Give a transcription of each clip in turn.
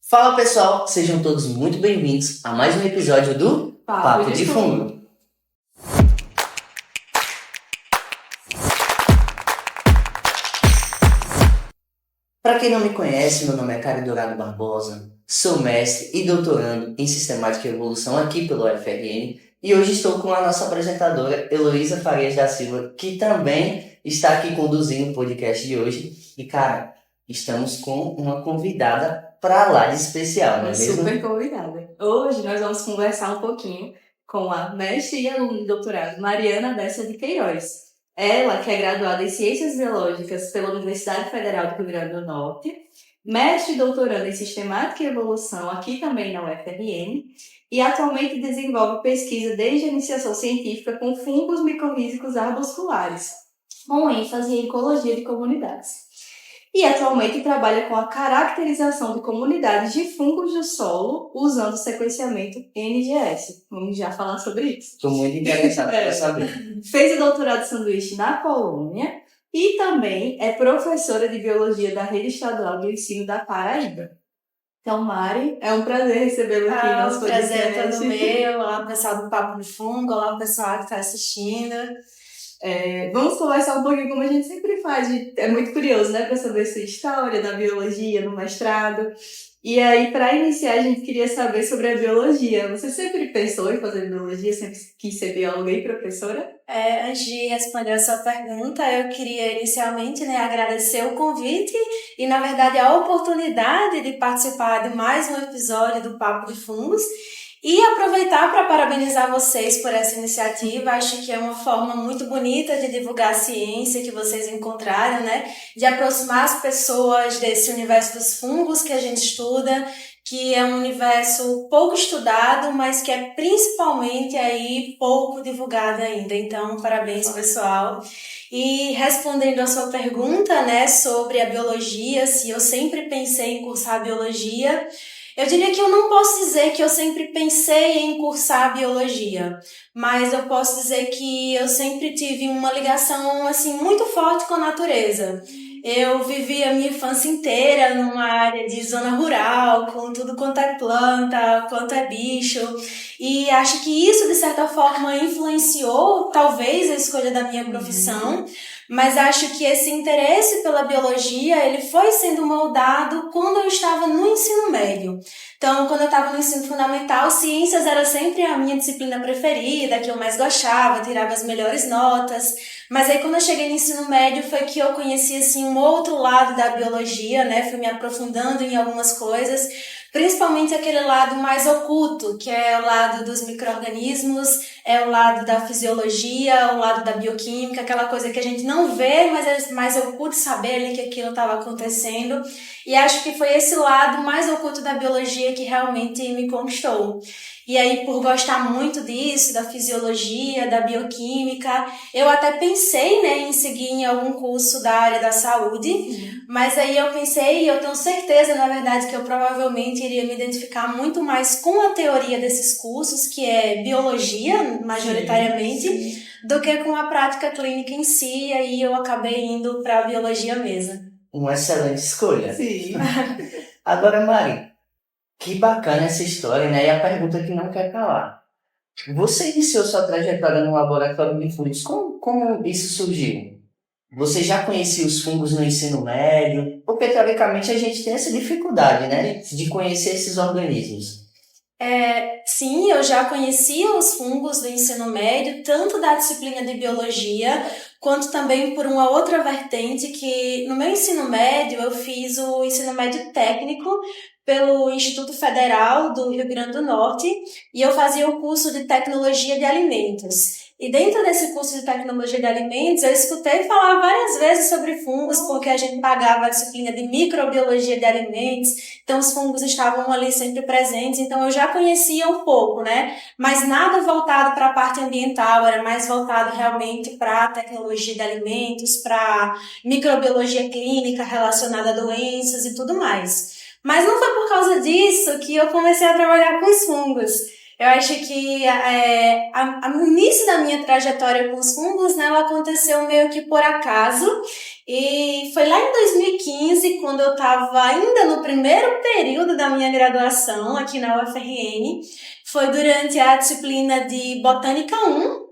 Fala pessoal, sejam todos muito bem-vindos a mais um episódio do Papo de Fungo. Para quem não me conhece, meu nome é Caio Dourado Barbosa, sou mestre e doutorando em Sistemática e Evolução aqui pelo UFRN e hoje estou com a nossa apresentadora Heloísa Farias da Silva, que também está aqui conduzindo o podcast de hoje. E cara, estamos com uma convidada para lá de especial, não é mesmo? Super convidada. Hoje nós vamos conversar um pouquinho com a mestre e aluna de doutorado Mariana Dessa de Queiroz. Ela, que é graduada em Ciências Biológicas pela Universidade Federal do Rio Grande do Norte, mestre e doutoranda em Sistemática e Evolução aqui também na UFRN, e atualmente desenvolve pesquisa desde a iniciação científica com fungos micorrízicos arbusculares, com ênfase em ecologia de comunidades. E atualmente trabalha com a caracterização de comunidades de fungos do solo usando o sequenciamento NGS. Vamos já falar sobre isso. Estou muito interessado para saber. Fez o doutorado de sanduíche na Polônia e também é professora de biologia da Rede Estadual de Ensino da Paraíba. Então, Mari, é um prazer recebê-la aqui no nosso podcast. O prazer é todo meu. Olá, pessoal do Papo de Fungo. Olá, pessoal que está assistindo. Vamos conversar um pouquinho como a gente sempre faz. É muito curioso, né? Para saber sua história da biologia no mestrado. E aí, para iniciar, a gente queria saber sobre a biologia. Você sempre pensou em fazer biologia? Sempre quis ser bióloga e professora? Antes de responder a sua pergunta, eu queria inicialmente agradecer o convite e, na verdade, a oportunidade de participar de mais um episódio do Papo de Fungos. E aproveitar para parabenizar vocês por essa iniciativa. Acho que é uma forma muito bonita de divulgar a ciência que vocês encontraram, de aproximar as pessoas desse universo dos fungos que a gente estuda, que é um universo pouco estudado, mas que é principalmente aí pouco divulgado ainda. Então, parabéns, pessoal. E respondendo a sua pergunta, sobre a biologia, se eu sempre pensei em cursar biologia, eu diria que eu não posso dizer que eu sempre pensei em cursar biologia, mas eu posso dizer que eu sempre tive uma ligação muito forte com a natureza. Eu vivi a minha infância inteira numa área de zona rural, com tudo quanto é planta, quanto é bicho, e acho que isso de certa forma influenciou talvez a escolha da minha profissão. Mas acho que esse interesse pela biologia, ele foi sendo moldado quando eu estava no ensino médio. Então, quando eu estava no ensino fundamental, ciências era sempre a minha disciplina preferida, que eu mais gostava, tirava as melhores notas. Mas aí, quando eu cheguei no ensino médio, foi que eu conheci, um outro lado da biologia, fui me aprofundando em algumas coisas, principalmente aquele lado mais oculto, que é o lado dos micro-organismos, é o lado da fisiologia, o lado da bioquímica, aquela coisa que a gente não vê, mas eu pude saber ali que aquilo estava acontecendo. E acho que foi esse lado mais oculto da biologia que realmente me conquistou. E aí, por gostar muito disso, da fisiologia, da bioquímica, eu até pensei, em seguir em algum curso da área da saúde, mas aí eu pensei, e eu tenho certeza, na verdade, que eu provavelmente iria me identificar muito mais com a teoria desses cursos, que é biologia, majoritariamente, do que com a prática clínica em si, e aí eu acabei indo para a biologia mesmo. Uma excelente escolha. Sim. Agora, Mari, que bacana essa história, E a pergunta que não quer calar. Você iniciou sua trajetória no laboratório de fungos. Como isso surgiu? Você já conhecia os fungos no ensino médio? Porque, teoricamente, a gente tem essa dificuldade, de conhecer esses organismos. Sim, eu já conhecia os fungos do ensino médio, tanto da disciplina de biologia, quanto também por uma outra vertente que no meu ensino médio eu fiz o ensino médio técnico pelo Instituto Federal do Rio Grande do Norte e eu fazia o curso de tecnologia de alimentos. E dentro desse curso de tecnologia de alimentos, eu escutei falar várias vezes sobre fungos, porque a gente pagava a disciplina de microbiologia de alimentos, então os fungos estavam ali sempre presentes, então eu já conhecia um pouco, mas nada voltado para a parte ambiental, era mais voltado realmente para a tecnologia de alimentos, para microbiologia clínica relacionada a doenças e tudo mais. Mas não foi por causa disso que eu comecei a trabalhar com os fungos. Eu acho que o início da minha trajetória com os fungos, né, ela aconteceu meio que por acaso. E foi lá em 2015, quando eu estava ainda no primeiro período da minha graduação aqui na UFRN. Foi durante a disciplina de Botânica 1.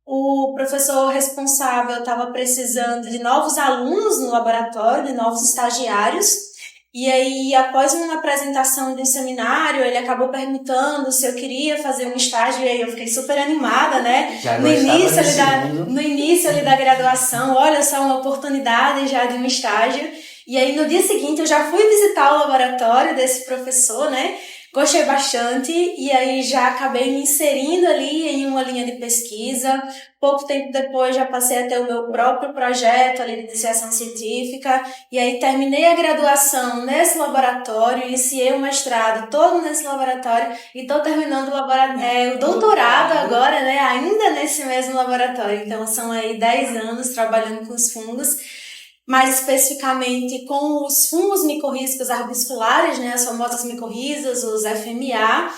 O professor responsável estava precisando de novos alunos no laboratório, de novos estagiários. E aí, após uma apresentação de um seminário, ele acabou perguntando se eu queria fazer um estágio, e aí eu fiquei super animada, né? Já gostava No início ali da graduação, olha só, uma oportunidade já de um estágio. E aí, no dia seguinte, eu já fui visitar o laboratório desse professor, né? Gostei bastante e aí já acabei me inserindo ali em uma linha de pesquisa. Pouco tempo depois já passei a ter o meu próprio projeto ali de iniciação científica e aí terminei a graduação nesse laboratório, iniciei o mestrado todo nesse laboratório e estou terminando o doutorado agora, né, ainda nesse mesmo laboratório. Então são aí 10 anos trabalhando com os fungos. Mais especificamente com os fungos micorrízicos arbusculares, né, as famosas micorrizas, os FMA,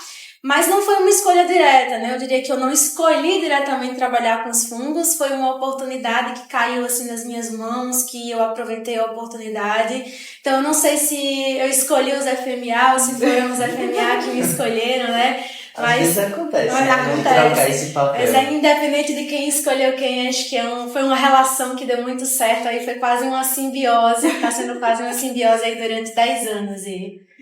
mas não foi uma escolha direta, né? Eu diria que eu não escolhi diretamente trabalhar com os fungos, foi uma oportunidade que caiu assim nas minhas mãos, que eu aproveitei a oportunidade. Então eu não sei se eu escolhi os FMA ou se foram os FMA que me escolheram, né? Às vezes acontece, né? Vamos trocar esse papel. Mas é independente de quem escolheu quem, acho que foi uma relação que deu muito certo, aí foi quase uma simbiose, tá sendo quase uma simbiose aí durante 10 anos.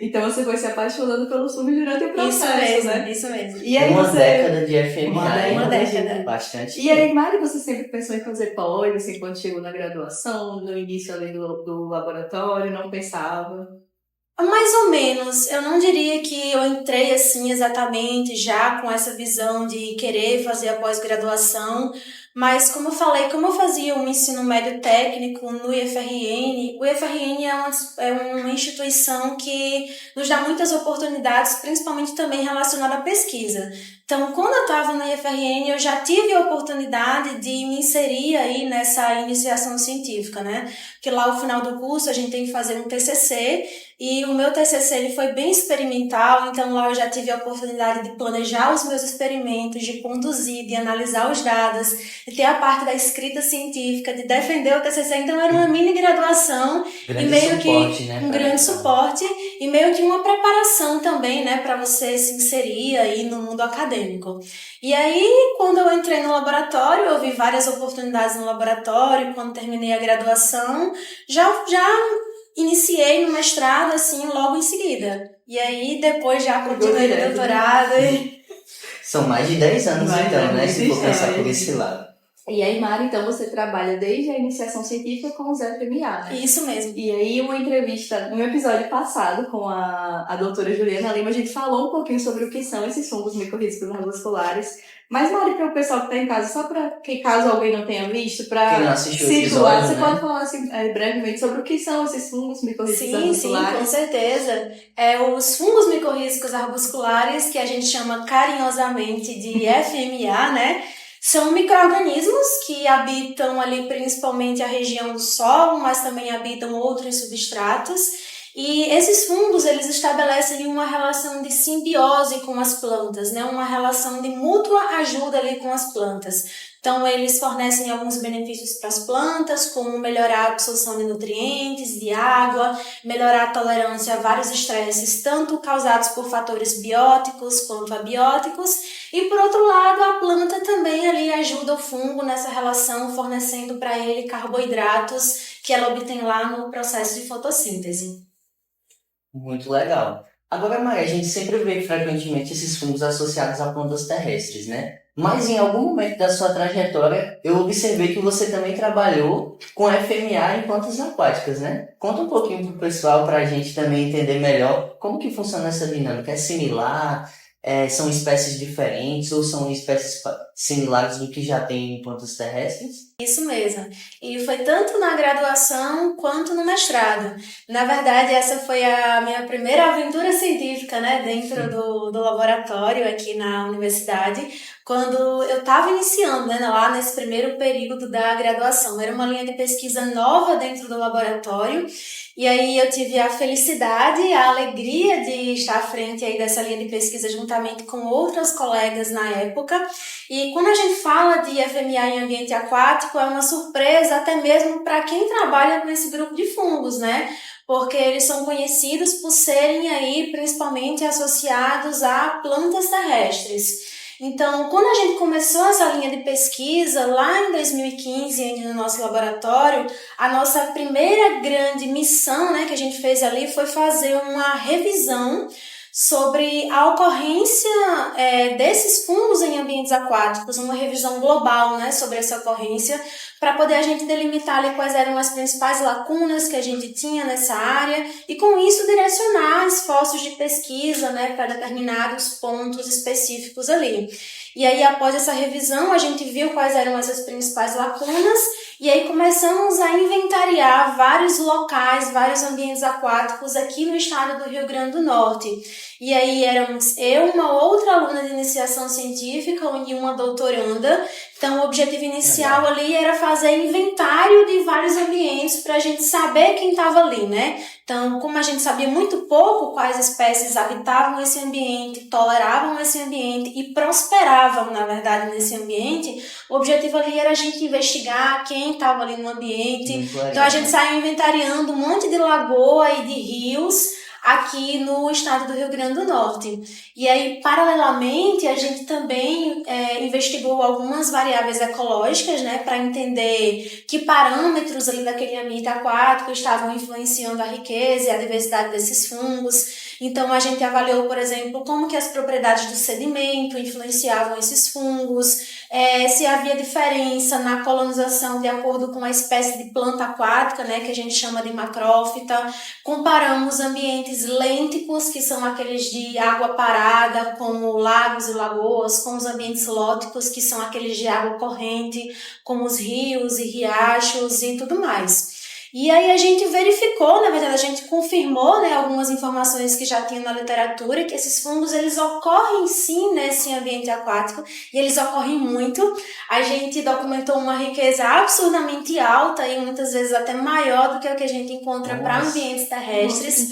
Então você foi se apaixonando pelo filme durante o processo, né? Isso mesmo. E aí década de FMA. Uma década. Bastante. E aí, Mari, você sempre pensou em fazer pós, assim, quando chegou na graduação, no início ali do laboratório, não pensava? Mais ou menos. Eu não diria que eu entrei assim exatamente já com essa visão de querer fazer a pós-graduação, mas como eu falei, como eu fazia um ensino médio técnico no IFRN, o IFRN é uma instituição que nos dá muitas oportunidades, principalmente também relacionada à pesquisa. Então, quando eu estava na IFRN, eu já tive a oportunidade de me inserir aí nessa iniciação científica, né? Porque lá ao final do curso a gente tem que fazer um TCC e o meu TCC ele foi bem experimental, então lá eu já tive a oportunidade de planejar os meus experimentos, de conduzir, de analisar os dados, de ter a parte da escrita científica, de defender o TCC, então era uma mini graduação grande e meio suporte, que né, um grande suporte e meio que uma preparação também, né, para você se inserir aí no mundo acadêmico. E aí, quando eu entrei no laboratório, eu vi várias oportunidades no laboratório, quando terminei a graduação, já iniciei no mestrado, assim, logo em seguida. E aí, depois já continuei no doutorado. São mais de 10 anos, então, né? Se for pensar por esse lado. E aí, Mari, então você trabalha desde a iniciação científica com os FMA, né? Isso mesmo. E aí, uma entrevista, um episódio passado com a doutora Juliana Lima, a gente falou um pouquinho sobre o que são esses fungos micorrízicos arbusculares. Mas, Mari, para o pessoal que está em casa, só para que caso alguém não tenha visto, para situar, você pode falar assim, brevemente sobre o que são esses fungos micorrízicos arbusculares? Sim, com certeza. Os fungos micorrízicos arbusculares, que a gente chama carinhosamente de FMA, né? São micro-organismos que habitam ali principalmente a região do solo, mas também habitam outros substratos. E esses fungos, eles estabelecem uma relação de simbiose com as plantas, né? Uma relação de mútua ajuda ali com as plantas. Então, eles fornecem alguns benefícios para as plantas, como melhorar a absorção de nutrientes, de água, melhorar a tolerância a vários estresses, tanto causados por fatores bióticos quanto abióticos. E, por outro lado, a planta também ali ajuda o fungo nessa relação, fornecendo para ele carboidratos que ela obtém lá no processo de fotossíntese. Muito legal. Agora, Maria, a gente sempre vê frequentemente esses fungos associados a plantas terrestres, né? Mas em algum momento da sua trajetória, eu observei que você também trabalhou com FMA em plantas aquáticas, né? Conta um pouquinho pro pessoal, para a gente também entender melhor como que funciona essa dinâmica. É similar? São espécies diferentes ou são espécies similares do que já tem em plantas terrestres? Isso mesmo. E foi tanto na graduação quanto no mestrado. Na verdade, essa foi a minha primeira aventura científica, né, dentro do laboratório aqui na universidade, quando eu estava iniciando, né, lá nesse primeiro período da graduação. Era uma linha de pesquisa nova dentro do laboratório, e aí eu tive a felicidade, a alegria de estar à frente aí dessa linha de pesquisa juntamente com outras colegas na época. E quando a gente fala de FMA em ambiente aquático, é uma surpresa até mesmo para quem trabalha com esse grupo de fungos, né? Porque eles são conhecidos por serem aí principalmente associados a plantas terrestres. Então, quando a gente começou essa linha de pesquisa, lá em 2015, ainda no nosso laboratório, a nossa primeira grande missão, né, que a gente fez ali foi fazer uma revisão sobre a ocorrência desses fungos em ambientes aquáticos, uma revisão global, né, sobre essa ocorrência, para poder a gente delimitar ali quais eram as principais lacunas que a gente tinha nessa área e com isso direcionar esforços de pesquisa, né, para determinados pontos específicos ali. E aí, após essa revisão, a gente viu quais eram essas principais lacunas e aí começamos a inventariar vários locais, vários ambientes aquáticos aqui no estado do Rio Grande do Norte. E aí éramos eu, uma outra aluna de iniciação científica e uma doutoranda. Então, o objetivo inicial ali era fazer inventário de vários ambientes para a gente saber quem estava ali, né? Então, como a gente sabia muito pouco quais espécies habitavam esse ambiente, toleravam esse ambiente e prosperavam, na verdade, nesse ambiente, o objetivo ali era a gente investigar quem estava ali no ambiente. Então, a gente saiu inventariando um monte de lagoa e de rios aqui no estado do Rio Grande do Norte. E aí, paralelamente, a gente também investigou algumas variáveis ecológicas, né, para entender que parâmetros ali daquele ambiente aquático estavam influenciando a riqueza e a diversidade desses fungos. Então, a gente avaliou, por exemplo, como que as propriedades do sedimento influenciavam esses fungos, se havia diferença na colonização de acordo com a espécie de planta aquática, né, que a gente chama de macrófita. Comparamos ambientes lênticos, que são aqueles de água parada, como lagos e lagoas, com os ambientes lóticos, que são aqueles de água corrente, como os rios e riachos e tudo mais. E aí a gente verificou, na verdade a gente confirmou, né, algumas informações que já tinha na literatura, que esses fungos eles ocorrem sim nesse ambiente aquático e eles ocorrem muito. A gente documentou uma riqueza absurdamente alta e muitas vezes até maior do que o que a gente encontra para ambientes terrestres.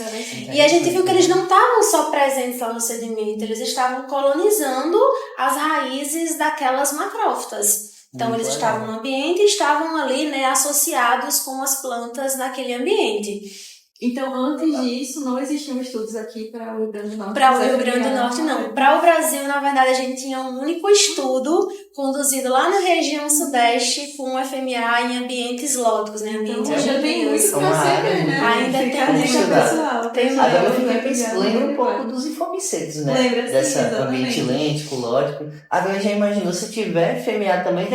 E a gente viu que eles não estavam só presentes lá no sedimento, eles estavam colonizando as raízes daquelas macrófitas. Então, eles estavam no ambiente e estavam ali, né, associados com as plantas naquele ambiente. Então, antes disso, não existiam estudos aqui para o Rio Grande do Norte? Para o Rio Grande do Norte, não. Para o Brasil, na verdade, a gente tinha um único estudo conduzido lá na região sudeste com FMA em ambientes lóticos, né? Ambientes ainda tem muito para ser, né? Ainda tem muito, pessoal. Agora eu fiquei pensando, lembra um pouco dos infomicetos, né? Lembra, dessa sim, ambiente lêntico, lógico. Agora já imaginou se tiver FMA também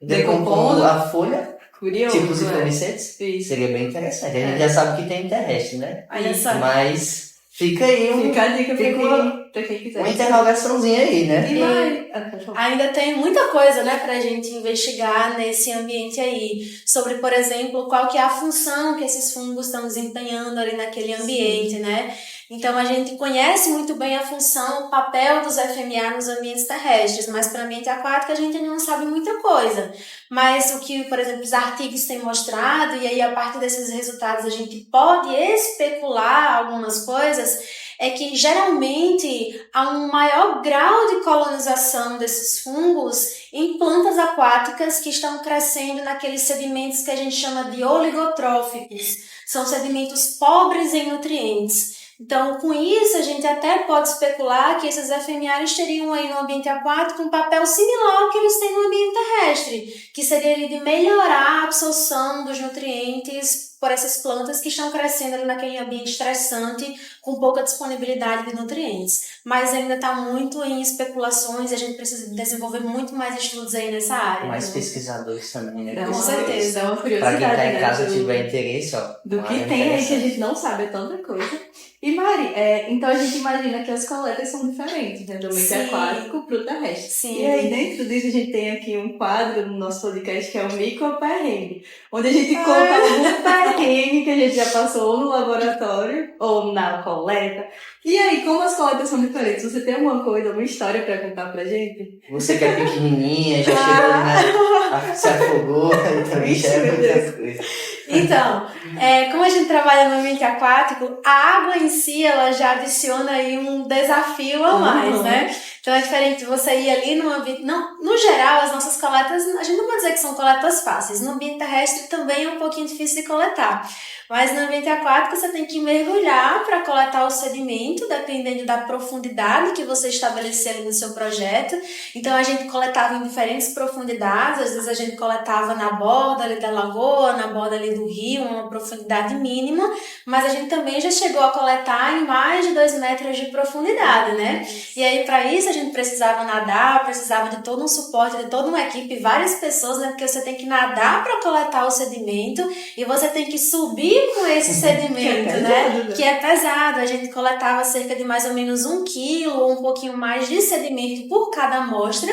decompondo a folha? Curioso, Tipo os infomicetos? Seria bem interessante. A gente já sabe que tem terrestre, né? Mas fica aí fica a dica pra quem quiser. Uma interrogaçãozinha aí, né? Ainda tem muita coisa, né, pra gente investigar nesse ambiente aí. Sobre, por exemplo, qual que é a função que esses fungos estão desempenhando ali naquele ambiente, né? Então, a gente conhece muito bem a função, o papel dos FMA nos ambientes terrestres, mas para o ambiente aquático a gente ainda não sabe muita coisa. Mas o que, por exemplo, os artigos têm mostrado, e aí a partir desses resultados a gente pode especular algumas coisas, é que geralmente há um maior grau de colonização desses fungos em plantas aquáticas que estão crescendo naqueles sedimentos que a gente chama de oligotróficos. São sedimentos pobres em nutrientes. Então, com isso, a gente até pode especular que esses FMAs teriam aí no ambiente aquático um papel similar ao que eles têm no ambiente terrestre, que seria de melhorar a absorção dos nutrientes por essas plantas que estão crescendo ali naquele ambiente estressante, com pouca disponibilidade de nutrientes. Mas ainda está muito em especulações e a gente precisa desenvolver muito mais estudos aí nessa área. Mais pesquisadores também, né? Com certeza. É uma curiosidade. Para quem está em casa tiver interesse, ó. Do que tem aí que a gente não sabe, é tanta coisa. E Mari, então a gente imagina que as coletas são diferentes, né? Do ambiente Sim. aquático para o terrestre. Sim. E aí dentro disso a gente tem aqui um quadro no nosso podcast que é o Micro Perrengue, onde a gente conta algum perrengue que a gente já passou no laboratório ou na coleta. E aí, como as coletas são diferentes, você tem alguma coisa, alguma história para contar pra gente? Você que é pequenininha, já chegou, né? Se afogou, então já é muita coisa. Então, como a gente trabalha no ambiente aquático, a água em si, ela já adiciona aí um desafio a mais, né? Então é diferente de você ir ali no ambiente... Não, no geral, as nossas coletas, a gente não pode dizer que são coletas fáceis. No ambiente terrestre também é um pouquinho difícil de coletar. Mas no ambiente aquático você tem que mergulhar para coletar o sedimento, dependendo da profundidade que você estabelecer ali no seu projeto. Então a gente coletava em diferentes profundidades, às vezes a gente coletava na borda ali da lagoa, na borda ali do rio, uma profundidade mínima, mas a gente também já chegou a coletar em mais de 2 metros de profundidade, né? E aí para isso a gente precisava nadar, precisava de todo um suporte, de toda uma equipe, várias pessoas, né? Porque você tem que nadar para coletar o sedimento e você tem que subir com esse sedimento, né? Que é pesado. A gente coletava cerca de mais ou menos 1 quilo ou um pouquinho mais de sedimento por cada amostra,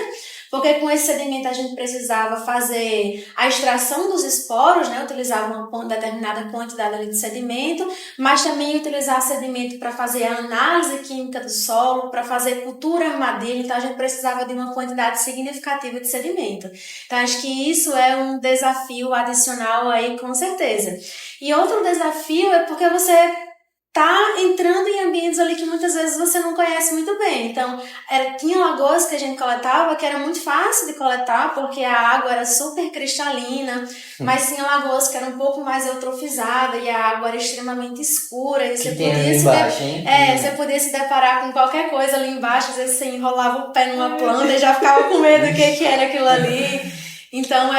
porque com esse sedimento a gente precisava fazer a extração dos esporos, né? Utilizava uma determinada quantidade ali de sedimento, mas também utilizar sedimento para fazer a análise química do solo, para fazer cultura armadilha, então a gente precisava de uma quantidade significativa de sedimento. Então acho que isso é um desafio adicional aí, com certeza. E outro desafio é porque você tá entrando em ambientes ali que muitas vezes você não conhece muito bem. Então, tinha lagoas que a gente coletava que era muito fácil de coletar, porque a água era super cristalina, mas tinha lagoas que eram um pouco mais eutrofizada e a água era extremamente escura. E você podia você podia se deparar com qualquer coisa ali embaixo, às vezes você enrolava o pé numa planta e já ficava com medo do que era aquilo ali. Então,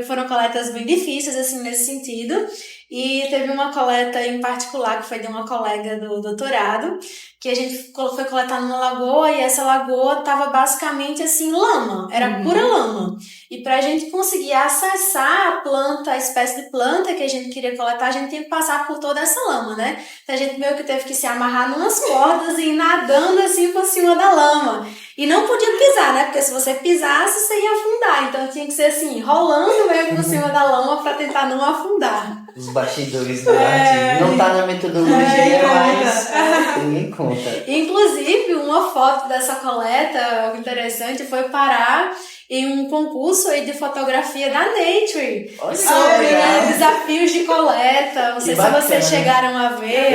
foram coletas bem difíceis, assim, nesse sentido. E teve uma coleta em particular, que foi de uma colega do doutorado, que a gente foi coletar numa lagoa e essa lagoa estava basicamente assim, lama, era pura lama. E para a gente conseguir acessar a planta, a espécie de planta que a gente queria coletar, a gente tinha que passar por toda essa lama, né? Então a gente meio que teve que se amarrar numas cordas e ir nadando assim por cima da lama. E não podia pisar, né? Porque se você pisasse, você ia afundar. Então tinha que ser assim, rolando mesmo por cima da lama para tentar não afundar. Os bastidores do artigo. Não tá na metodologia, mas ninguém conta. Inclusive, uma foto dessa coleta, algo interessante, foi parar em um concurso aí de fotografia da Nature. Olha, sobre desafios de coleta. Não sei se vocês chegaram a ver.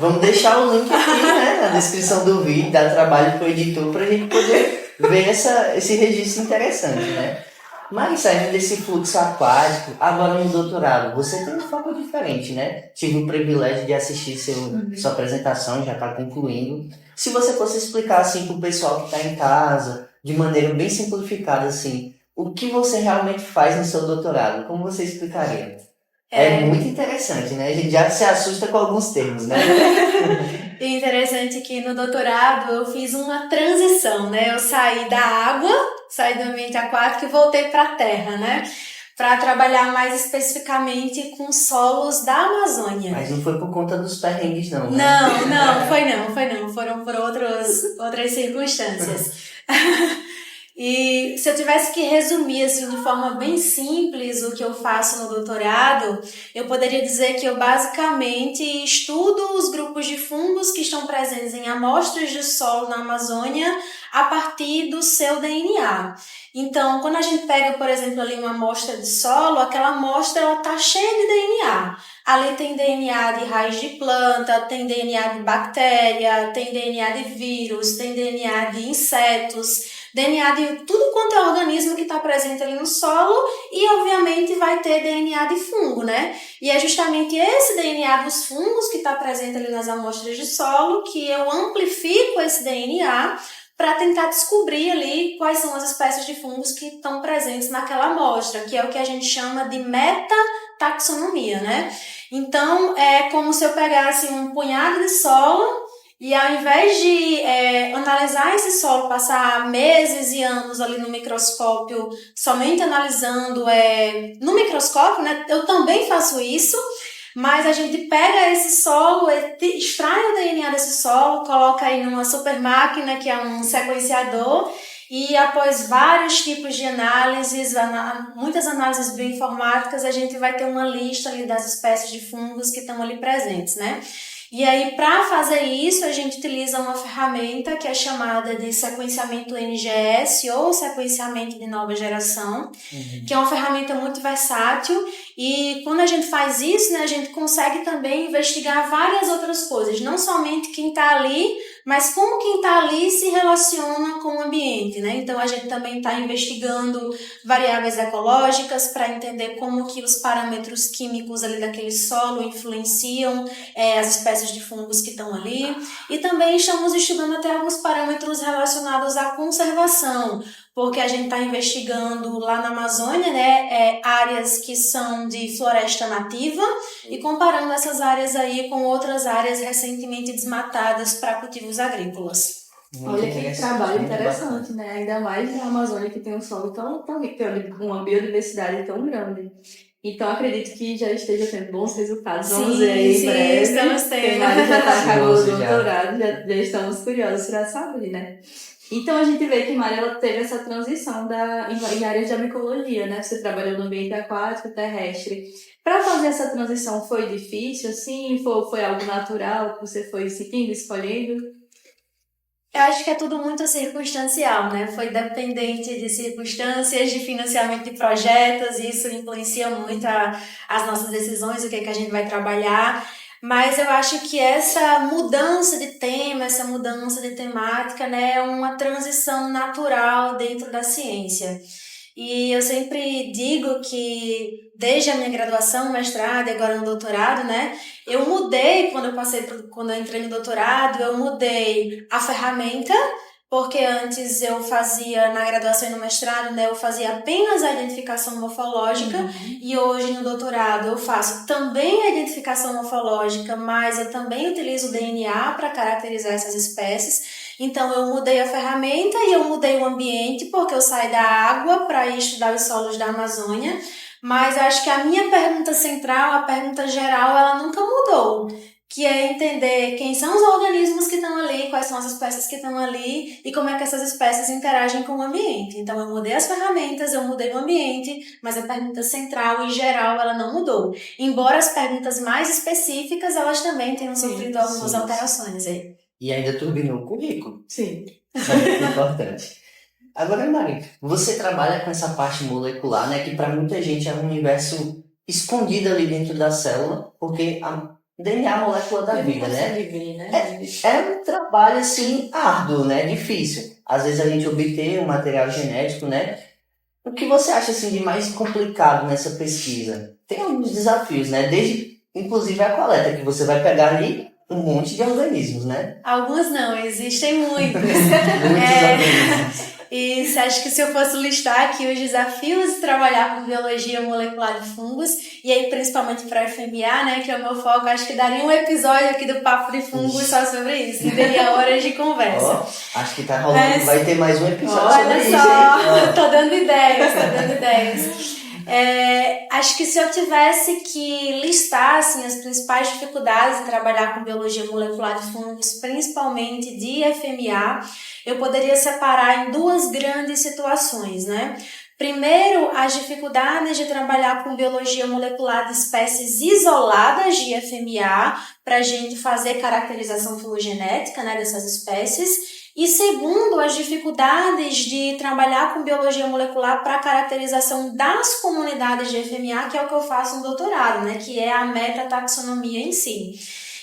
Vamos deixar o link aqui, né, na descrição do vídeo, dar trabalho pro editor pra gente poder ver esse registro interessante, né? Mas saindo desse fluxo aquático, agora no doutorado, você tem um foco diferente, né? Tive o privilégio de assistir sua apresentação, já está concluindo. Se você fosse explicar assim para o pessoal que está em casa, de maneira bem simplificada, assim, o que você realmente faz no seu doutorado, como você explicaria? É muito interessante, né? A gente já se assusta com alguns termos, né? É interessante que no doutorado eu fiz uma transição, né? Eu saí da água, saí do ambiente aquático e voltei para a terra, né? Para trabalhar mais especificamente com solos da Amazônia. Mas não foi por conta dos perrengues, não, né? Não, foi não. Foram por outras circunstâncias. E se eu tivesse que resumir assim, de forma bem simples o que eu faço no doutorado, eu poderia dizer que eu basicamente estudo os grupos de fungos que estão presentes em amostras de solo na Amazônia a partir do seu DNA. Então, quando a gente pega, por exemplo, ali uma amostra de solo, aquela amostra está cheia de DNA. Ali tem DNA de raiz de planta, tem DNA de bactéria, tem DNA de vírus, tem DNA de insetos, DNA de tudo quanto é organismo que está presente ali no solo e, obviamente, vai ter DNA de fungo, né? E é justamente esse DNA dos fungos que está presente ali nas amostras de solo que eu amplifico esse DNA para tentar descobrir ali quais são as espécies de fungos que estão presentes naquela amostra, que é o que a gente chama de metataxonomia, né? Então, é como se eu pegasse um punhado de solo e ao invés de analisar esse solo, passar meses e anos ali no microscópio, somente analisando no microscópio, né? Eu também faço isso, mas a gente pega esse solo, extrai o DNA desse solo, coloca aí numa super máquina, que é um sequenciador, e após vários tipos de análises, muitas análises bioinformáticas, a gente vai ter uma lista ali das espécies de fungos que estão ali presentes, né? E aí, para fazer isso, a gente utiliza uma ferramenta que é chamada de sequenciamento NGS ou sequenciamento de nova geração, que é uma ferramenta muito versátil, e quando a gente faz isso, né, a gente consegue também investigar várias outras coisas, não somente quem está ali, mas como quem está ali se relaciona com o ambiente, né? Então, a gente também está investigando variáveis ecológicas para entender como que os parâmetros químicos ali daquele solo influenciam as espécies de fungos que estão ali. E também estamos estudando até alguns parâmetros relacionados à conservação, porque a gente está investigando lá na Amazônia, né, áreas que são de floresta nativa e comparando essas áreas aí com outras áreas recentemente desmatadas para cultivos agrícolas. Olha que trabalho interessante, né? Ainda mais na Amazônia, que tem um solo tão rico, tem uma biodiversidade tão grande. Então, acredito que já esteja tendo bons resultados. Vamos ver aí em breve. Estamos tendo. A Mari já acabou o doutorado, já estamos curiosos para saber, né? Então, a gente vê que Mari, ela teve essa transição em áreas de micologia, né? Você trabalhou no ambiente aquático, terrestre. Para fazer essa transição foi difícil, assim? Foi algo natural que você foi seguindo, escolhendo? Eu acho que é tudo muito circunstancial, né? Foi dependente de circunstâncias, de financiamento de projetos, e isso influencia muito as nossas decisões, o que é que a gente vai trabalhar. Mas eu acho que essa mudança de tema, essa mudança de temática, né, é uma transição natural dentro da ciência. E eu sempre digo que desde a minha graduação, mestrado e agora no doutorado, né, eu mudei quando eu entrei no doutorado, eu mudei a ferramenta, porque antes eu fazia, na graduação e no mestrado, né, eu fazia apenas a identificação morfológica, e hoje no doutorado eu faço também a identificação morfológica, mas eu também utilizo o DNA para caracterizar essas espécies. Então eu mudei a ferramenta e eu mudei o ambiente, porque eu saí da água para estudar os solos da Amazônia, mas acho que a minha pergunta central, a pergunta geral, ela nunca mudou, que é entender quem são os organismos que estão ali, quais são as espécies que estão ali e como é que essas espécies interagem com o ambiente. Então eu mudei as ferramentas, eu mudei o ambiente, mas a pergunta central e geral ela não mudou. Embora as perguntas mais específicas, elas também tenham sofrido algumas alterações aí. E ainda turbinou o currículo. Sim. Isso é muito importante. Agora, Mari, você trabalha com essa parte molecular, né, que para muita gente é um universo escondido ali dentro da célula, porque a DNA é a molécula da vida, né? É um trabalho, assim, árduo, né, difícil. Às vezes a gente obtém um material genético, né? O que você acha, assim, de mais complicado nessa pesquisa? Tem alguns desafios, né? Desde, inclusive, a coleta, que você vai pegar ali um monte de organismos, né? Alguns não, existem muitos. Organismos. E acho que se eu fosse listar aqui os desafios de trabalhar com biologia molecular de fungos, e aí principalmente para a FMA, né, que é o meu foco, acho que daria um episódio aqui do Papo de Fungos só sobre isso, e teria horas de conversa. Acho que tá rolando, vai ter mais um episódio sobre isso. Olha só, tô dando ideias. Acho que se eu tivesse que listar assim, as principais dificuldades de trabalhar com biologia molecular de fungos, principalmente de FMA, eu poderia separar em duas grandes situações, né? Primeiro, as dificuldades de trabalhar com biologia molecular de espécies isoladas de FMA para a gente fazer caracterização filogenética, né, dessas espécies. E segundo, as dificuldades de trabalhar com biologia molecular para a caracterização das comunidades de FMA, que é o que eu faço no doutorado, né, que é a metataxonomia em si.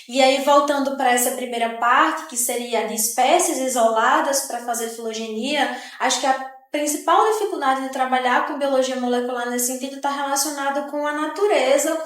E aí, voltando para essa primeira parte, que seria de espécies isoladas para fazer filogenia, acho que a principal dificuldade de trabalhar com biologia molecular nesse sentido está relacionada com a natureza,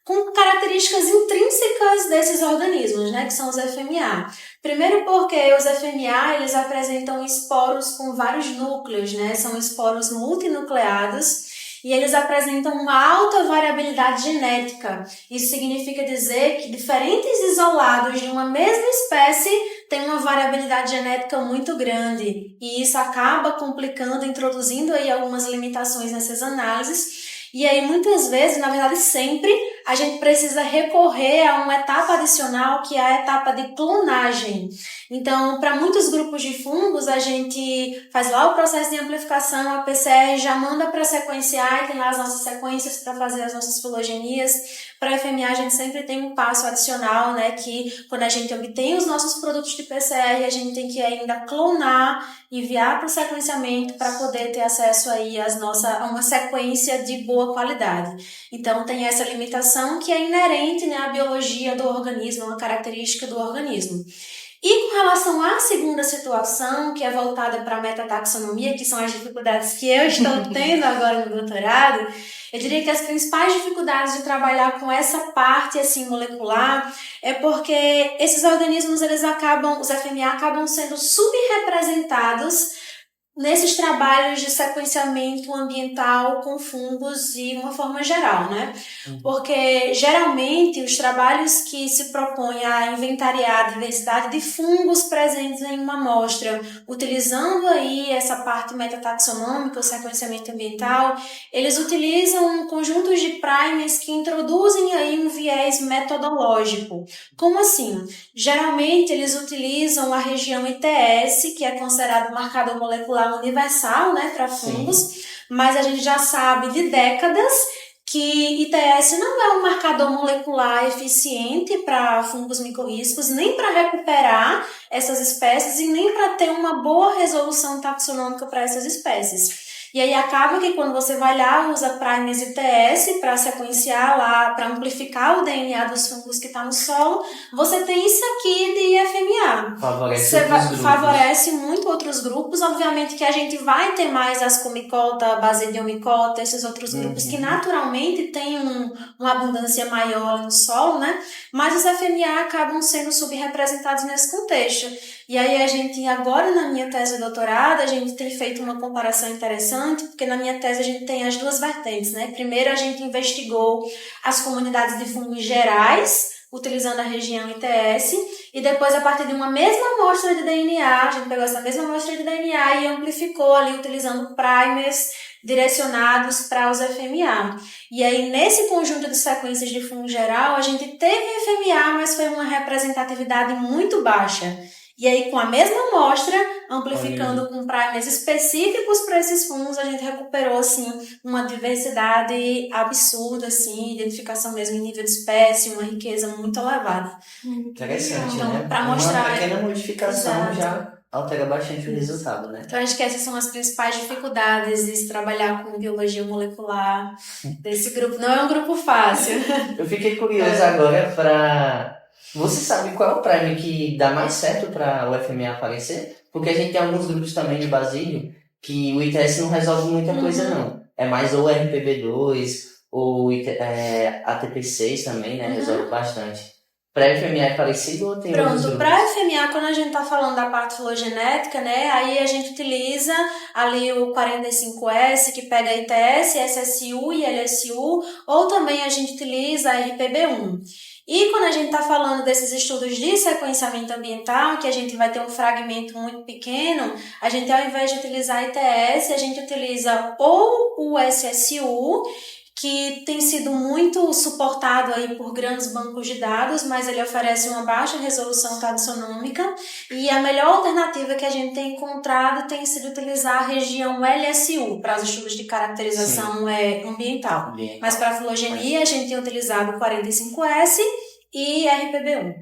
com características intrínsecas desses organismos, né, que são os FMA. Primeiro porque os FMA, eles apresentam esporos com vários núcleos, né, são esporos multinucleados, e eles apresentam uma alta variabilidade genética. Isso significa dizer que diferentes isolados de uma mesma espécie têm uma variabilidade genética muito grande. E isso acaba complicando, introduzindo aí algumas limitações nessas análises. E aí, muitas vezes, na verdade, sempre, a gente precisa recorrer a uma etapa adicional, que é a etapa de clonagem. Então, para muitos grupos de fungos, a gente faz lá o processo de amplificação, a PCR já manda para sequenciar, e tem lá as nossas sequências para fazer as nossas filogenias. Para a FMA, a gente sempre tem um passo adicional, né, que quando a gente obtém os nossos produtos de PCR, a gente tem que ainda clonar, enviar para o sequenciamento para poder ter acesso aí a uma sequência de boa qualidade. Então, tem essa limitação que é inerente, né, à biologia do organismo, uma característica do organismo. E com relação à segunda situação, que é voltada para a metataxonomia, que são as dificuldades que eu estou tendo agora no doutorado, eu diria que as principais dificuldades de trabalhar com essa parte assim molecular é porque esses organismos, os FMA acabam sendo subrepresentados nesses trabalhos de sequenciamento ambiental com fungos de uma forma geral, né? Porque geralmente os trabalhos que se propõem a inventariar a diversidade de fungos presentes em uma amostra, utilizando aí essa parte metataxonômica, o sequenciamento ambiental, eles utilizam conjuntos de primers que introduzem aí um viés metodológico. Como assim? Geralmente eles utilizam a região ITS, que é considerado um marcador molecular universal, né, para fungos, mas a gente já sabe de décadas que ITS não é um marcador molecular eficiente para fungos micorrízicos, nem para recuperar essas espécies e nem para ter uma boa resolução taxonômica para essas espécies. E aí acaba que quando você vai lá, usa primers ITS para sequenciar lá, para amplificar o DNA dos fungos que está no solo, você tem isso aqui de FMA. Favorece muito outros grupos. Obviamente que a gente vai ter mais ascomicota, basiliomicota, esses outros grupos que naturalmente têm uma abundância maior no solo, né? Mas os FMA acabam sendo subrepresentados nesse contexto. E aí a gente, agora na minha tese de doutorado, a gente tem feito uma comparação interessante, porque na minha tese a gente tem as duas vertentes, né? Primeiro a gente investigou as comunidades de fungos gerais, utilizando a região ITS, e depois a partir de uma mesma amostra de DNA, a gente pegou essa mesma amostra de DNA e amplificou ali utilizando primers direcionados para os FMA. E aí, nesse conjunto de sequências de fungo geral, a gente teve FMA, mas foi uma representatividade muito baixa. E aí, com a mesma amostra, amplificando com primers específicos para esses fungos, a gente recuperou, assim, uma diversidade absurda, assim, identificação mesmo em nível de espécie, uma riqueza muito elevada. Interessante, então, né? Para mostrar... Uma pequena modificação Exato. já altera bastante o resultado, né? Então, acho que essas são as principais dificuldades de se trabalhar com biologia molecular desse grupo. Não é um grupo fácil. Eu fiquei curioso agora para... Você sabe qual é o primer que dá mais certo para o FMA aparecer? Porque a gente tem alguns grupos também de basílio que o ITS não resolve muita coisa, não. É mais ou RPB2 ou ATP6 também, né? Resolve bastante. Para FMA é parecido ou tem outros grupos? Para FMA, quando a gente está falando da parte filogenética, né, aí a gente utiliza ali o 45S, que pega ITS, SSU e LSU, ou também a gente utiliza a RPB1. E quando a gente está falando desses estudos de sequenciamento ambiental, que a gente vai ter um fragmento muito pequeno, a gente, ao invés de utilizar ITS, a gente utiliza ou o SSU, que tem sido muito suportado aí por grandes bancos de dados, mas ele oferece uma baixa resolução taxonômica, e a melhor alternativa que a gente tem encontrado tem sido utilizar a região LSU para os estudos de caracterização ambiental. Mas para a filogenia a gente tem utilizado o 45S e RPB1.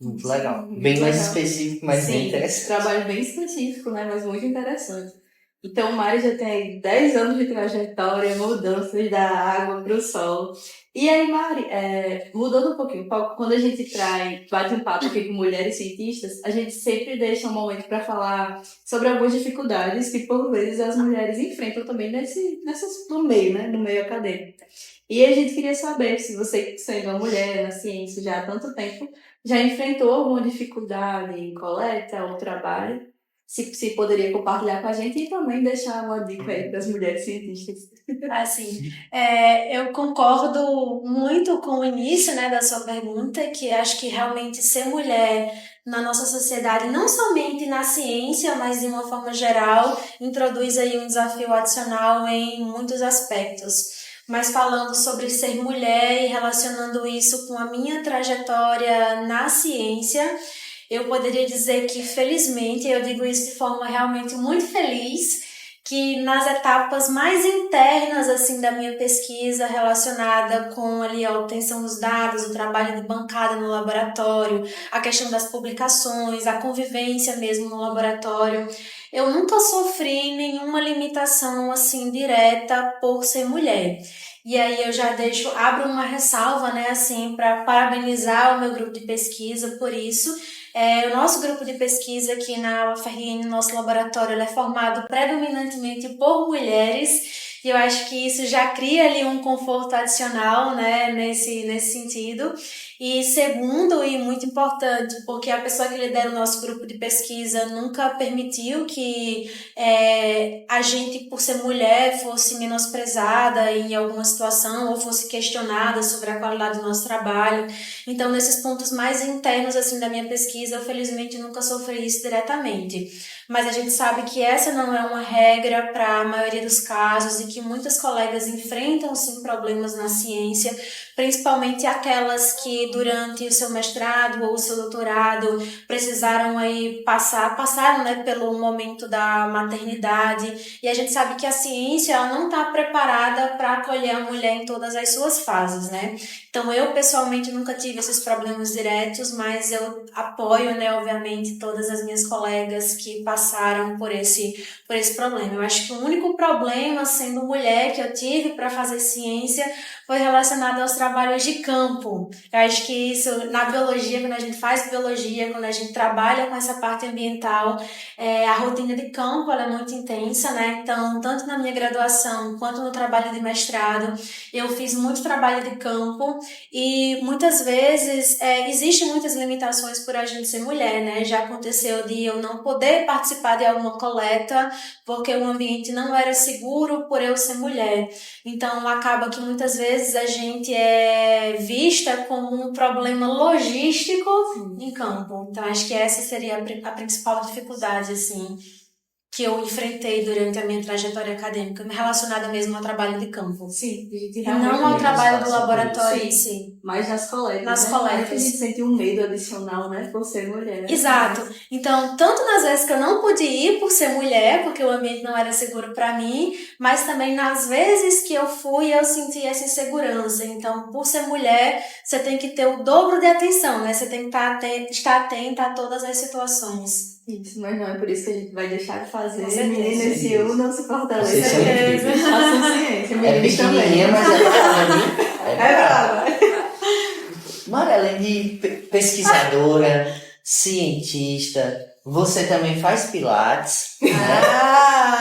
Muito legal. Bem mais específico, mas bem interessante. Trabalho bem específico, né? Mas muito interessante. Então, o Mari já tem 10 anos de trajetória, mudanças da água para o solo. E aí, Mari, mudando um pouquinho, quando a gente bate um papo aqui com mulheres cientistas, a gente sempre deixa um momento para falar sobre algumas dificuldades que, por vezes, as mulheres enfrentam também no meio, né? No meio acadêmico. E a gente queria saber se você, sendo uma mulher na ciência já há tanto tempo, já enfrentou alguma dificuldade em coleta ou trabalho? Se poderia compartilhar com a gente e também deixar uma dica aí para as mulheres cientistas. Assim, eu concordo muito com o início, né, da sua pergunta, que acho que realmente ser mulher na nossa sociedade, não somente na ciência, mas de uma forma geral, introduz aí um desafio adicional em muitos aspectos. mas falando sobre ser mulher e relacionando isso com a minha trajetória na ciência, eu poderia dizer que, felizmente, eu digo isso de forma realmente muito feliz, que nas etapas mais internas assim da minha pesquisa relacionada com ali a obtenção dos dados, o trabalho de bancada no laboratório, a questão das publicações, a convivência mesmo no laboratório, eu nunca sofri nenhuma limitação assim direta por ser mulher. E aí eu já abro uma ressalva, né, assim, para parabenizar o meu grupo de pesquisa por isso. O nosso grupo de pesquisa aqui na UFRN, nosso laboratório, ele é formado predominantemente por mulheres, e eu acho que isso já cria ali um conforto adicional, né, nesse sentido. E segundo, e muito importante, porque a pessoa que lidera o nosso grupo de pesquisa nunca permitiu que a gente, por ser mulher, fosse menosprezada em alguma situação ou fosse questionada sobre a qualidade do nosso trabalho. Então, nesses pontos mais internos assim da minha pesquisa, eu felizmente nunca sofri isso diretamente. Mas a gente sabe que essa não é uma regra para a maioria dos casos e que muitas colegas enfrentam sim problemas na ciência, principalmente aquelas que durante o seu mestrado ou o seu doutorado precisaram aí passaram, né, pelo momento da maternidade, e a gente sabe que a ciência ela não está preparada para acolher a mulher em todas as suas fases, né? Então eu pessoalmente nunca tive esses problemas diretos, mas eu apoio, né, obviamente, todas as minhas colegas que passaram por esse problema. Eu acho que o único problema sendo mulher que eu tive para fazer ciência foi relacionado aos trabalhos de campo. Eu acho que isso, na biologia, quando a gente faz biologia, quando a gente trabalha com essa parte ambiental, a rotina de campo ela é muito intensa, né? Então, tanto na minha graduação quanto no trabalho de mestrado, eu fiz muito trabalho de campo e muitas vezes existem muitas limitações por a gente ser mulher, né? Já aconteceu de eu não poder participar de alguma coleta porque o ambiente não era seguro por eu ser mulher. Então, acaba que muitas vezes a gente é vista como um problema logístico em campo. Então, acho que essa seria a principal dificuldade, assim, que eu enfrentei durante a minha trajetória acadêmica, relacionada mesmo ao trabalho de campo. Sim, a gente E realmente não ao trabalho do passa por laboratório isso. em si. Mas nas coletas, Nas né? coletas. A gente sente um medo adicional, né? Por ser mulher. Exato. Então, tanto nas vezes que eu não pude ir por ser mulher, porque o ambiente não era seguro para mim, mas também nas vezes que eu fui, eu senti essa insegurança. Então, por ser mulher, você tem que ter o dobro de atenção, né? Você tem que estar atenta a todas as situações. Isso, mas não é por isso que a gente vai deixar de fazer. Com certeza. Meninas se unam, se fortalecem. Vocês são incríveis. Façam ciência. É Meninas pequenininha, também. mas é brava, É brava. Mara, além de pesquisadora, cientista, você também faz pilates, né?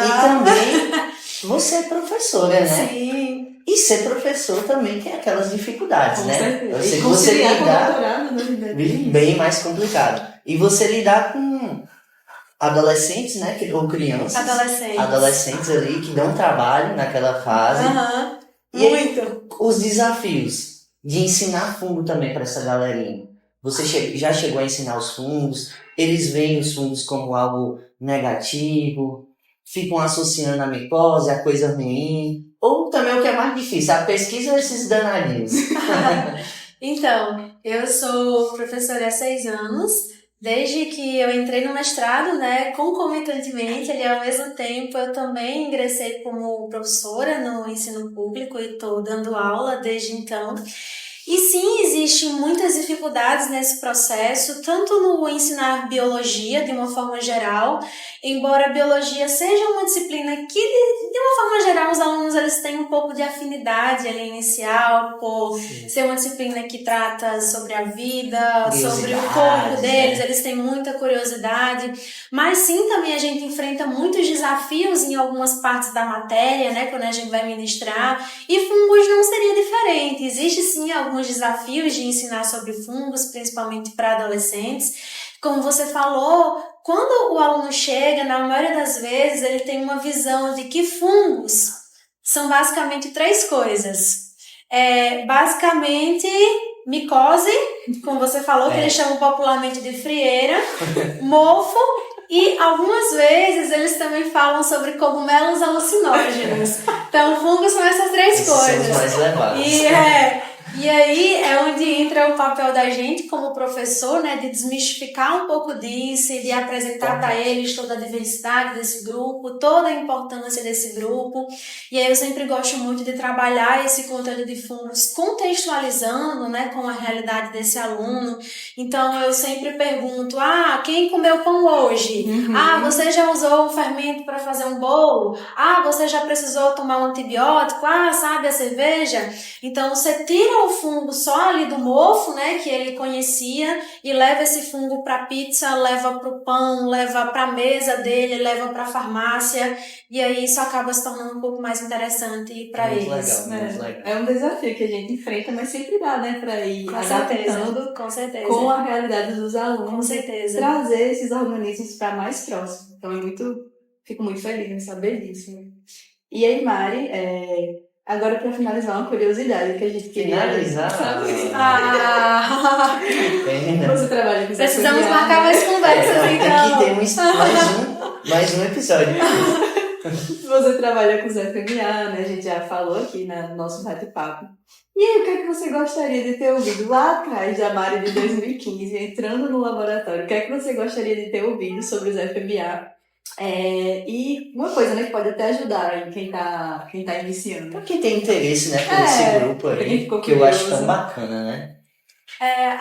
E também você é professora, né? Sim. E ser professor também tem aquelas dificuldades, Com né? certeza. Eu sei E que você conciliar com o lidar doutorado, né? bem mais complicado. E você lidar com adolescentes, né? Ou crianças. Adolescentes ali que dão trabalho naquela fase. Aham. E aí, Muito. os desafios de ensinar fungo também para essa galerinha. Você já chegou a ensinar os fungos, eles veem os fungos como algo negativo, ficam associando a micose, a coisa ruim, ou também o que é mais difícil, a pesquisa desses danadinhos. Então, eu sou professora há 6 anos, desde que eu entrei no mestrado, né, concomitantemente, ali ao mesmo tempo, eu também ingressei como professora no ensino público e estou dando aula desde então. E sim, existem muitas dificuldades nesse processo, tanto no ensinar biologia de uma forma geral, embora a biologia seja uma disciplina que, de uma forma geral, os alunos eles têm um pouco de afinidade ali inicial, por ser uma disciplina que trata sobre a vida, sobre o corpo deles, né? eles têm muita curiosidade, mas sim, também a gente enfrenta muitos desafios em algumas partes da matéria, né, quando a gente vai ministrar, e fungos não seria diferente, existe sim alguns desafios de ensinar sobre fungos, principalmente para adolescentes. Como você falou, quando o aluno chega, na maioria das vezes, ele tem uma visão de que fungos são basicamente 3 coisas. Basicamente, micose, como você falou, que eles chamam popularmente de frieira, mofo E algumas vezes eles também falam sobre cogumelos alucinógenos. Então, fungos são essas três Esses são os coisas. mais levados. E aí é onde entra o papel da gente como professor, né, de desmistificar um pouco disso e de apresentar para eles toda a diversidade desse grupo, toda a importância desse grupo. E aí eu sempre gosto muito de trabalhar esse conteúdo de fungos contextualizando, né, com a realidade desse aluno. Então eu sempre pergunto, quem comeu pão hoje? Você já usou o fermento para fazer um bolo? Você já precisou tomar um antibiótico? Sabe a cerveja? Então você tira o fungo só ali do mofo, né, que ele conhecia, e leva esse fungo para pizza, leva para o pão, leva para a mesa dele, leva para a farmácia, e aí isso acaba se tornando um pouco mais interessante para eles. Muito legal. É um desafio que a gente enfrenta, mas sempre dá, né, para ir adaptando com certeza. com a realidade dos alunos, com certeza. trazer esses organismos para mais próximo. Então fico muito feliz em saber disso. Né? E aí, Mari, agora para finalizar uma curiosidade que a gente queria... Finalizar? Você trabalha com Precisamos marcar mais conversas, então. Aqui temos mais um episódio. Você trabalha com os FMA, né? A gente já falou aqui no nosso bate-papo. E aí, o que é que você gostaria de ter ouvido lá atrás da Mari de 2015, entrando no laboratório? O que é que você gostaria de ter ouvido sobre os FMA? E uma coisa, né, que pode até ajudar aí quem tá iniciando. Pra quem tem interesse, né, por esse grupo aí, que eu acho tão bacana, né?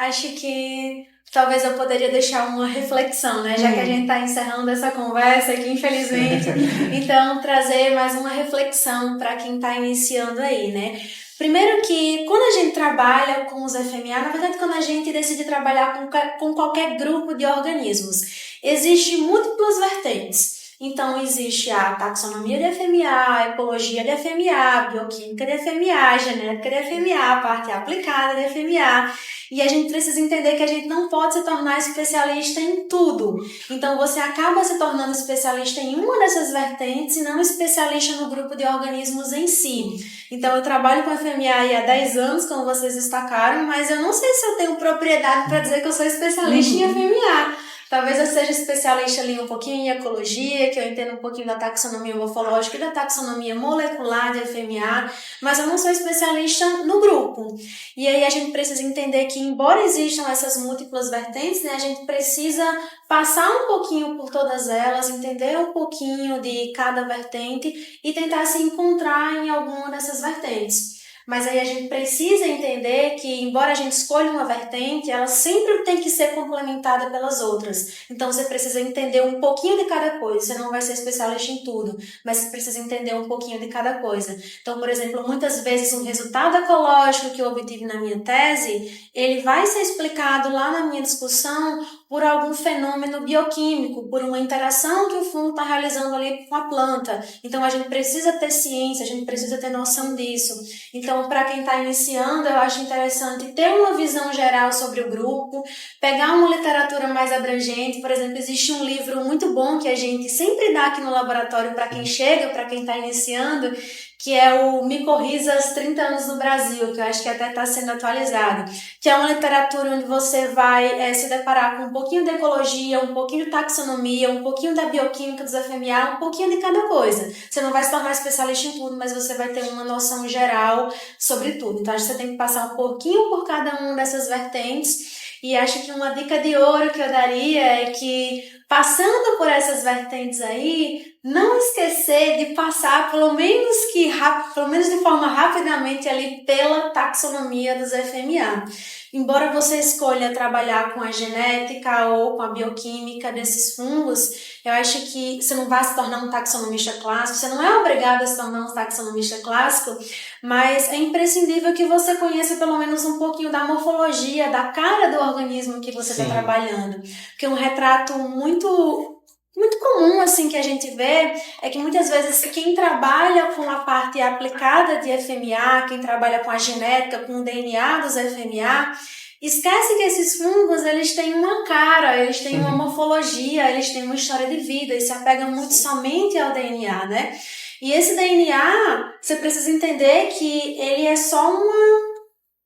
Acho que talvez eu poderia deixar uma reflexão, né? Já que a gente está encerrando essa conversa aqui, infelizmente. Então, trazer mais uma reflexão para quem está iniciando aí, né? Primeiro que, quando a gente trabalha com os FMA, na verdade, quando a gente decide trabalhar com qualquer grupo de organismos, existem múltiplas vertentes. Então, existe a taxonomia de FMA, a ecologia de FMA, a bioquímica de FMA, a genética de FMA, a parte aplicada de FMA. E a gente precisa entender que a gente não pode se tornar especialista em tudo. Então, você acaba se tornando especialista em uma dessas vertentes e não especialista no grupo de organismos em si. Então, eu trabalho com FMA há 10 anos, como vocês destacaram, mas eu não sei se eu tenho propriedade para dizer que eu sou especialista em FMA. Talvez eu seja especialista ali um pouquinho em ecologia, que eu entendo um pouquinho da taxonomia morfológica e da taxonomia molecular de FMA, mas eu não sou especialista no grupo. E aí a gente precisa entender que, embora existam essas múltiplas vertentes, né, a gente precisa passar um pouquinho por todas elas, entender um pouquinho de cada vertente e tentar se encontrar em alguma dessas vertentes. Mas aí a gente precisa entender que, embora a gente escolha uma vertente, ela sempre tem que ser complementada pelas outras. Então, você precisa entender um pouquinho de cada coisa. Você não vai ser especialista em tudo, mas você precisa entender um pouquinho de cada coisa. Então, por exemplo, muitas vezes um resultado ecológico que eu obtive na minha tese, ele vai ser explicado lá na minha discussão por algum fenômeno bioquímico, por uma interação que o fungo está realizando ali com a planta. Então, a gente precisa ter ciência, a gente precisa ter noção disso. Então, para quem está iniciando, eu acho interessante ter uma visão geral sobre o grupo, pegar uma literatura mais abrangente. Por exemplo, existe um livro muito bom que a gente sempre dá aqui no laboratório para quem chega, para quem está iniciando, que é o Micorrizas 30 anos no Brasil, que eu acho que até está sendo atualizado, que é uma literatura onde você vai se deparar com um pouquinho de ecologia, um pouquinho de taxonomia, um pouquinho da bioquímica dos FMA, um pouquinho de cada coisa. Você não vai se tornar especialista em tudo, mas você vai ter uma noção geral sobre tudo. Então, acho que você tem que passar um pouquinho por cada uma dessas vertentes, e acho que uma dica de ouro que eu daria é que, passando por essas vertentes aí, não esquecer de passar pelo menos de forma rapidamente ali pela taxonomia dos FMA. Embora você escolha trabalhar com a genética ou com a bioquímica desses fungos, eu acho que você não vai se tornar um taxonomista clássico, você não é obrigado a se tornar um taxonomista clássico, mas é imprescindível que você conheça pelo menos um pouquinho da morfologia, da cara do organismo que você está trabalhando. Porque um retrato muito comum assim que a gente vê é que muitas vezes quem trabalha com a parte aplicada de FMA, quem trabalha com a genética, com o DNA dos FMA, esquece que esses fungos, eles têm uma cara, eles têm uma morfologia, eles têm uma história de vida e se apegam muito somente ao DNA, né? E esse DNA, você precisa entender que ele é só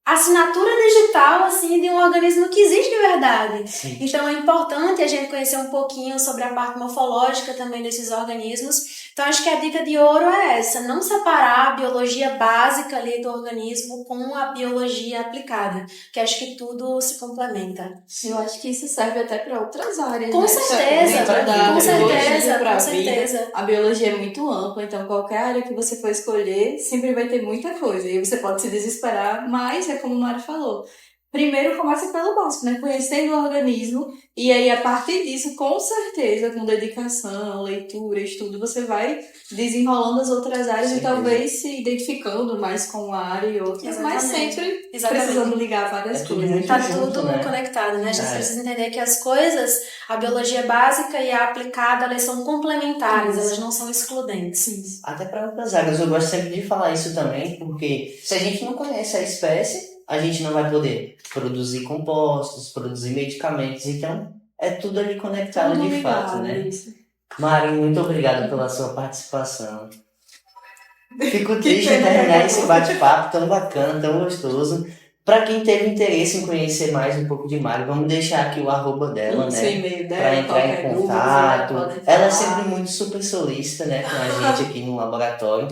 assinatura digital, assim, de um organismo que existe de verdade. Sim. Então, é importante a gente conhecer um pouquinho sobre a parte morfológica também desses organismos. Então, acho que a dica de ouro é essa, não separar a biologia básica ali do organismo com a biologia aplicada, que acho que tudo se complementa. Eu acho que isso serve até para outras áreas, Com né? certeza, Dentro da com biologia certeza, pra com vida. certeza. A biologia é muito ampla, então qualquer área que você for escolher sempre vai ter muita coisa. E você pode se desesperar, mas é como o Mário falou. Primeiro começa pelo básico, né? Conhecendo o organismo, e aí a partir disso, com certeza, com dedicação, leitura, estudo, você vai desenrolando as outras áreas e Certeza. talvez se identificando mais com uma área e outras, mas Exatamente. sempre Exatamente. precisando ligar várias É tudo coisas. muito Tá junto, tudo né? conectado, né? A gente É. precisa entender que as coisas, a biologia básica e a aplicada, elas são complementares, Isso. elas não são excludentes. Isso. Até para outras áreas, eu gosto sempre de falar isso também, porque se a gente não conhece a espécie, a gente não vai poder produzir compostos, produzir medicamentos, então é tudo ali conectado Tudo de fato, ligado, né? isso. Mari, muito obrigado pela sua participação. Fico Que triste em pena que terminar acabou. esse bate-papo tão bacana, tão gostoso. Para quem teve interesse em conhecer mais um pouco de Mari, vamos deixar aqui o arroba dela, Isso, o né? e-mail Para dela, entrar em qualquer dúvida, contato. pode Ela é falar. sempre muito super solícita, né, com a gente aqui no laboratório.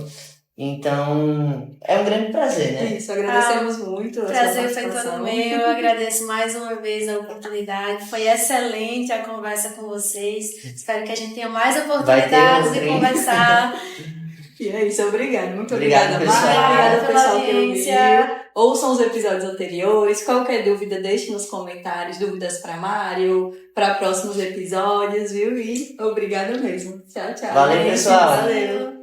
Então, é um grande prazer, né? Isso, agradecemos muito a sua Prazer foi participação. todo meu, eu agradeço mais uma vez a oportunidade, foi excelente a conversa com vocês, espero que a gente tenha mais oportunidades outra, de hein? conversar. E é isso, obrigada. Muito Obrigado, obrigada, pessoal. Mari. Obrigada, Obrigada pela pessoal que audiência. ouviu. Ouçam os episódios anteriores. Qualquer dúvida, deixe nos comentários. Dúvidas para Mário, para próximos episódios, viu? E obrigada mesmo. Tchau, tchau. Valeu, pessoal. Valeu.